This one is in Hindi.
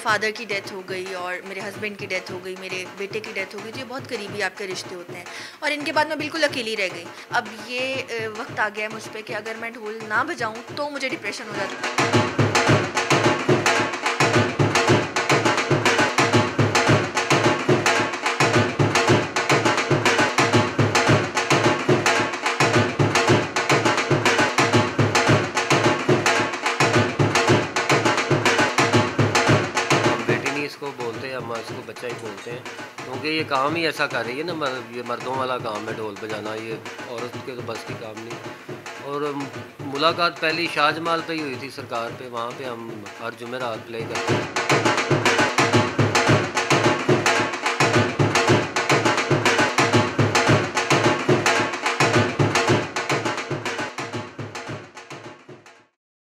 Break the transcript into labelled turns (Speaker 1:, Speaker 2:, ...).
Speaker 1: फ़ादर की डेथ हो गई और मेरे हस्बैंड की डेथ हो गई, मेरे बेटे की डेथ हो गई, तो ये बहुत करीबी आपके रिश्ते होते हैं और इनके बाद मैं बिल्कुल अकेली रह गई। अब ये वक़्त आ गया है मुझ पे कि अगर मैं ढोल ना बजाऊँ तो मुझे डिप्रेशन हो जाता है।
Speaker 2: हम बेटी नहीं इसको बोलते, हम इसको बच्चा ही बोलते हैं, क्योंकि ये काम ही ऐसा कर रही है ना, ये मर्दों वाला काम है ढोल बजाना, ये औरत के तो बस की काम नहीं। और मुलाकात पहली शाहजमाल पे ही हुई थी सरकार पे, वहाँ पे हम हर जुमेरात प्ले करते हैं।